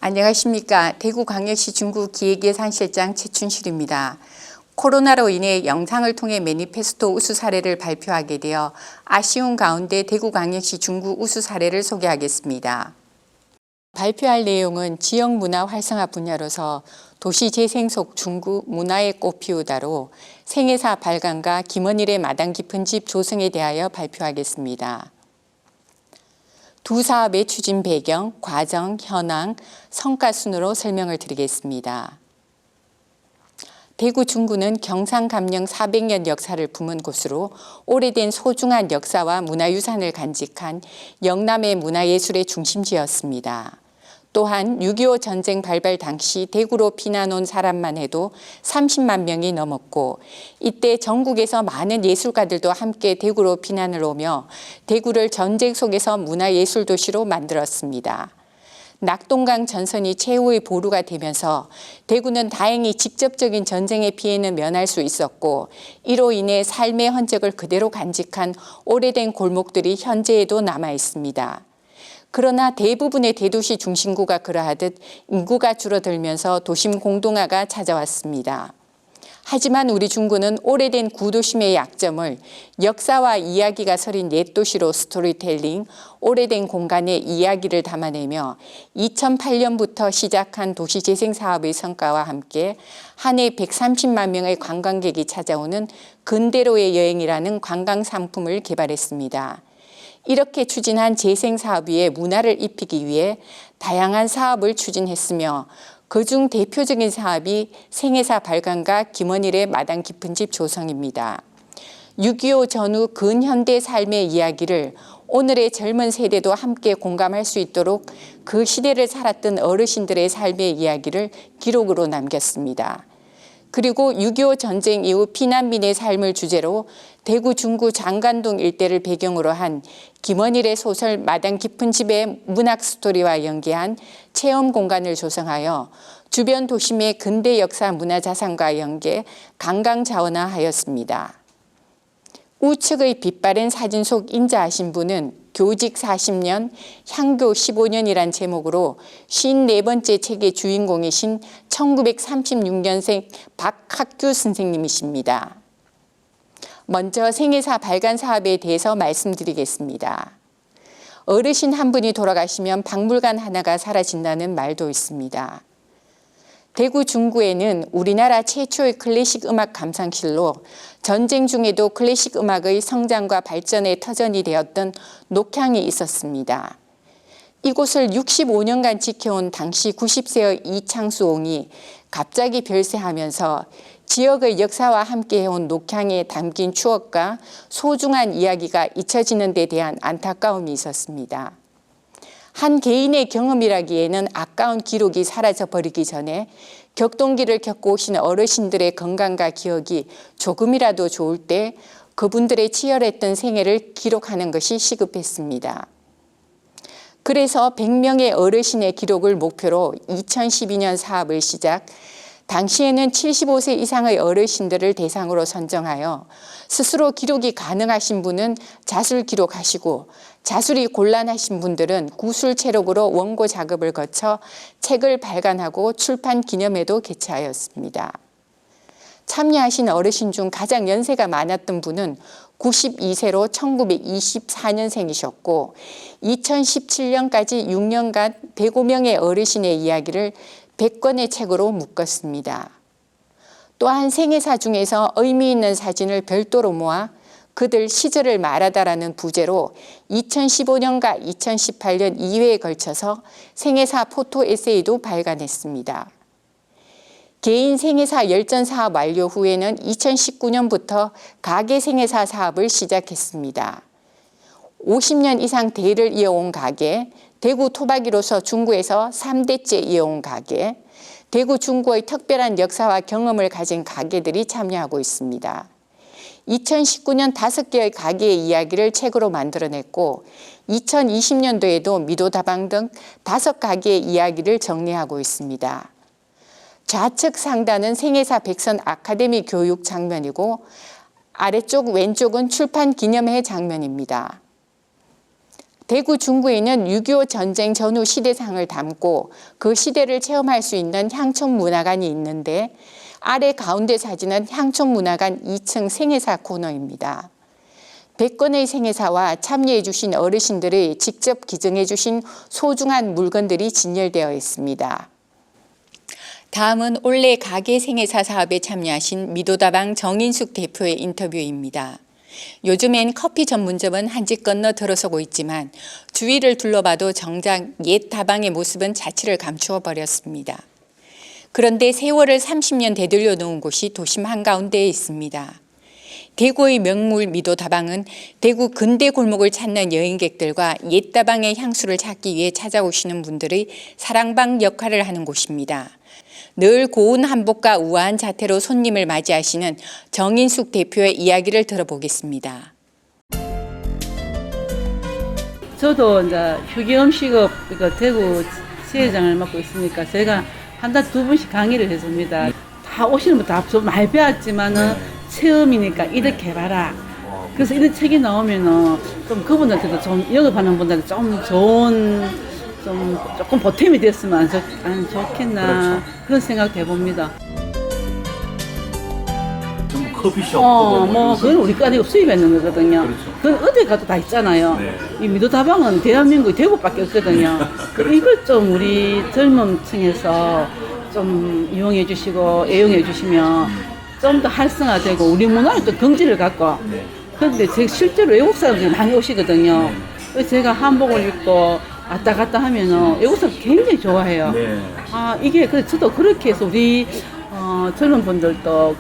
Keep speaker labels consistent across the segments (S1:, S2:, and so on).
S1: 안녕하십니까. 대구광역시 중구기획예산실장 최춘실입니다. 코로나로 인해 영상을 통해 매니페스토 우수 사례를 발표하게 되어 아쉬운 가운데 대구광역시 중구 우수 사례를 소개하겠습니다. 발표할 내용은 지역문화 활성화 분야로서 도시재생 속 중구 문화의 꽃 피우다로 생애사 발간과 김원일의 마당 깊은 집 조성에 대하여 발표하겠습니다. 두 사업의 추진 배경, 과정, 현황, 성과 순으로 설명을 드리겠습니다. 대구 중구는 경상감령 400년 역사를 품은 곳으로 오래된 소중한 역사와 문화유산을 간직한 영남의 문화예술의 중심지였습니다. 또한 6.25 전쟁 발발 당시 대구로 피난 온 사람만 해도 30만 명이 넘었고 이때 전국에서 많은 예술가들도 함께 대구로 피난을 오며 대구를 전쟁 속에서 문화예술 도시로 만들었습니다. 낙동강 전선이 최후의 보루가 되면서 대구는 다행히 직접적인 전쟁의 피해는 면할 수 있었고 이로 인해 삶의 흔적을 그대로 간직한 오래된 골목들이 현재에도 남아 있습니다. 그러나 대부분의 대도시 중심구가 그러하듯 인구가 줄어들면서 도심 공동화가 찾아왔습니다. 하지만 우리 중구는 오래된 구도심의 약점을 역사와 이야기가 서린 옛도시로 스토리텔링, 오래된 공간의 이야기를 담아내며 2008년부터 시작한 도시재생 사업의 성과와 함께 한 해 130만 명의 관광객이 찾아오는 근대로의 여행이라는 관광 상품을 개발했습니다. 이렇게 추진한 재생사업 위에 문화를 입히기 위해 다양한 사업을 추진했으며 그중 대표적인 사업이 생애사 발간과 김원일의 마당 깊은 집 조성입니다. 6.25 전후 근현대 삶의 이야기를 오늘의 젊은 세대도 함께 공감할 수 있도록 그 시대를 살았던 어르신들의 삶의 이야기를 기록으로 남겼습니다. 그리고 6.25 전쟁 이후 피난민의 삶을 주제로 대구 중구 장간동 일대를 배경으로 한 김원일의 소설 마당 깊은 집의 문학 스토리와 연계한 체험 공간을 조성하여 주변 도심의 근대 역사 문화자산과 연계 관광 자원화하였습니다. 우측의 빛바랜 사진 속 인자하신 분은 교직 40년, 향교 15년이란 제목으로 54번째 책의 주인공이신 1936년생 박학규 선생님이십니다. 먼저 생애사 발간 사업에 대해서 말씀드리겠습니다. 어르신 한 분이 돌아가시면 박물관 하나가 사라진다는 말도 있습니다. 대구 중구에는 우리나라 최초의 클래식 음악 감상실로 전쟁 중에도 클래식 음악의 성장과 발전의 터전이 되었던 녹향이 있었습니다. 이곳을 65년간 지켜온 당시 90세의 이창수옹이 갑자기 별세하면서 지역의 역사와 함께 해온 녹향에 담긴 추억과 소중한 이야기가 잊혀지는 데 대한 안타까움이 있었습니다. 한 개인의 경험이라기에는 아까운 기록이 사라져버리기 전에 격동기를 겪고 오신 어르신들의 건강과 기억이 조금이라도 좋을 때 그분들의 치열했던 생애를 기록하는 것이 시급했습니다. 그래서 100명의 어르신의 기록을 목표로 2012년 사업을 시작, 당시에는 75세 이상의 어르신들을 대상으로 선정하여 스스로 기록이 가능하신 분은 자술 기록하시고 자술이 곤란하신 분들은 구술 체록으로 원고 작업을 거쳐 책을 발간하고 출판 기념회도 개최하였습니다. 참여하신 어르신 중 가장 연세가 많았던 분은 92세로 1924년생이셨고 2017년까지 6년간 105명의 어르신의 이야기를 100권의 책으로 묶었습니다. 또한 생애사 중에서 의미 있는 사진을 별도로 모아 그들 시절을 말하다라는 부제로 2015년과 2018년 2회에 걸쳐서 생애사 포토 에세이도 발간했습니다. 개인 생애사 열전 사업 완료 후에는 2019년부터 가게 생애사 사업을 시작했습니다. 50년 이상 대를 이어온 가게, 대구 토박이로서 중구에서 3대째 이어온 가게, 대구 중구의 특별한 역사와 경험을 가진 가게들이 참여하고 있습니다. 2019년 5개의 가게의 이야기를 책으로 만들어냈고 2020년도에도 미도다방 등 5가게의 이야기를 정리하고 있습니다. 좌측 상단은 생애사 백선 아카데미 교육 장면이고 아래쪽 왼쪽은 출판 기념회 장면입니다. 대구 중구에는 6.25 전쟁 전후 시대상을 담고 그 시대를 체험할 수 있는 향촌문화관이 있는데 아래 가운데 사진은 향촌문화관 2층 생애사 코너입니다. 100건의 생애사와 참여해 주신 어르신들의 직접 기증해 주신 소중한 물건들이 진열되어 있습니다. 다음은 올해 가게 생애사 사업에 참여하신 미도다방 정인숙 대표의 인터뷰입니다. 요즘엔 커피 전문점은 한 집 건너 들어서고 있지만 주위를 둘러봐도 정작 옛 다방의 모습은 자취를 감추어 버렸습니다. 그런데 세월을 30년 되돌려 놓은 곳이 도심 한가운데에 있습니다. 대구의 명물 미도다방은 대구 근대 골목을 찾는 여행객들과 옛 다방의 향수를 찾기 위해 찾아오시는 분들의 사랑방 역할을 하는 곳입니다. 늘 고운 한복과 우아한 자태로 손님을 맞이하시는 정인숙 대표의 이야기를 들어보겠습니다.
S2: 저도 이제 휴게음식업 대구 지회장을 맡고 있으니까 제가 한 달에 2번씩 강의를 해줍니다. 다 오시는 분 다 좀 많이 배웠지만은 체험이니까 이렇게 해봐라. 그래서 이런 책이 나오면은 좀 그분들한테도 좀 영업하는 분들한테 좀 좋은 조금 보탬이 됐으면 안 좋겠나. 그렇죠. 그런 생각도 해봅니다.
S3: 커피숍.
S2: 그건 우리가 아니고 수입했는 거거든요.
S3: 그렇죠.
S2: 그건 어디 가도 다 있잖아요.
S3: 네.
S2: 이 미도다방은 대한민국 대구밖에 없거든요. 이걸 좀 우리 젊은 층에서 좀 이용해 주시고 애용해 주시면 좀 더 활성화되고 우리 문화를 좀 긍지를 갖고. 그런데 실제로 외국 사람들이 많이 오시거든요. 그래서 제가 한복을 입고 왔다 갔다 하면은 외국 사람 굉장히 좋아해요.
S3: 네.
S2: 이게 그래서 저도 그렇게 해서 우리 젊은 분들도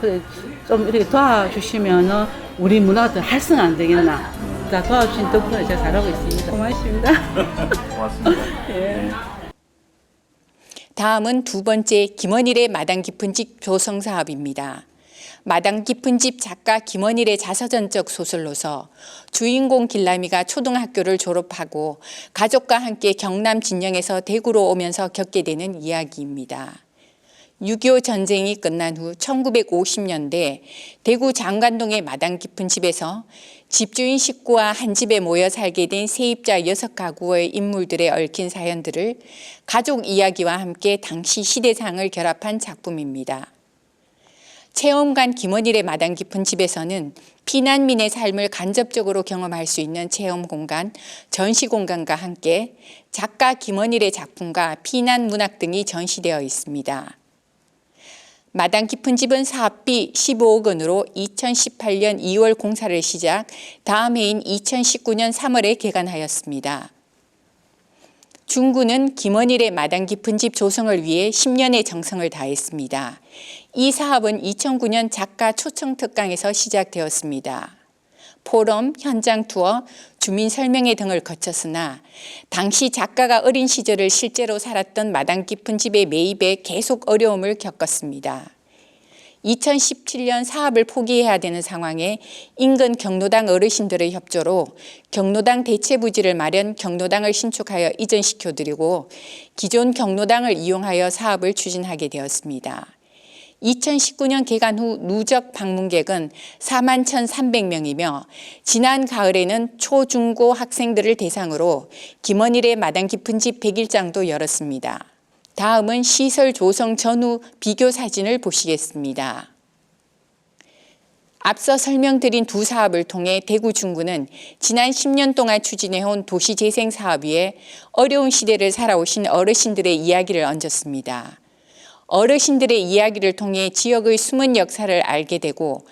S2: 좀 이렇게 도와주시면은 우리 문화가 더 활성화 안 되겠나. 다 도와주신 덕분에 제가 잘하고 있습니다. 고맙습니다.
S3: 고맙습니다.
S2: 예.
S1: 다음은 두 번째 김원일의 마당 깊은 집 조성 사업입니다. 마당 깊은 집 작가 김원일의 자서전적 소설로서 주인공 길남이가 초등학교를 졸업하고 가족과 함께 경남 진영에서 대구로 오면서 겪게 되는 이야기입니다. 6.25 전쟁이 끝난 후 1950년대 대구 장관동의 마당 깊은 집에서 집주인 식구와 한 집에 모여 살게 된 세입자 6가구의 인물들의 얽힌 사연들을 가족 이야기와 함께 당시 시대상을 결합한 작품입니다. 체험관 김원일의 마당 깊은 집에서는 피난민의 삶을 간접적으로 경험할 수 있는 체험 공간, 전시 공간과 함께 작가 김원일의 작품과 피난 문학 등이 전시되어 있습니다. 마당 깊은 집은 사업비 15억 원으로 2018년 2월 공사를 시작, 다음 해인 2019년 3월에 개관하였습니다. 중구는 김원일의 마당 깊은 집 조성을 위해 10년의 정성을 다했습니다. 이 사업은 2009년 작가 초청 특강에서 시작되었습니다. 포럼, 현장 투어, 주민 설명회 등을 거쳤으나 당시 작가가 어린 시절을 실제로 살았던 마당 깊은 집의 매입에 계속 어려움을 겪었습니다. 2017년 사업을 포기해야 되는 상황에 인근 경로당 어르신들의 협조로 경로당 대체부지를 마련 경로당을 신축하여 이전시켜드리고 기존 경로당을 이용하여 사업을 추진하게 되었습니다. 2019년 개관 후 누적 방문객은 41,300명이며 지난 가을에는 초, 중고 학생들을 대상으로 김원일의 마당 깊은 집 100일장도 열었습니다. 다음은 시설 조성 전후 비교 사진을 보시겠습니다. 앞서 설명드린 두 사업을 통해 대구 중구는 지난 10년 동안 추진해온 도시재생 사업 위에 어려운 시대를 살아오신 어르신들의 이야기를 얹었습니다. 어르신들의 이야기를 통해 지역의 숨은 역사를 알게 되고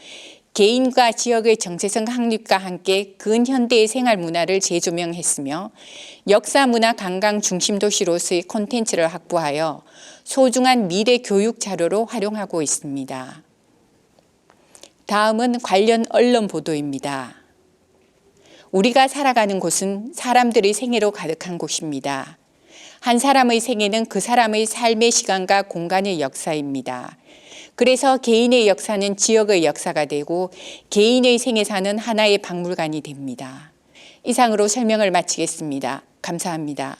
S1: 개인과 지역의 정체성 확립과 함께 근현대의 생활 문화를 재조명했으며 역사문화 관광 중심 도시로서의 콘텐츠를 확보하여 소중한 미래 교육 자료로 활용하고 있습니다. 다음은 관련 언론 보도입니다. 우리가 살아가는 곳은 사람들의 생애로 가득한 곳입니다. 한 사람의 생애는 그 사람의 삶의 시간과 공간의 역사입니다. 그래서 개인의 역사는 지역의 역사가 되고 개인의 생애사는 하나의 박물관이 됩니다. 이상으로 설명을 마치겠습니다. 감사합니다.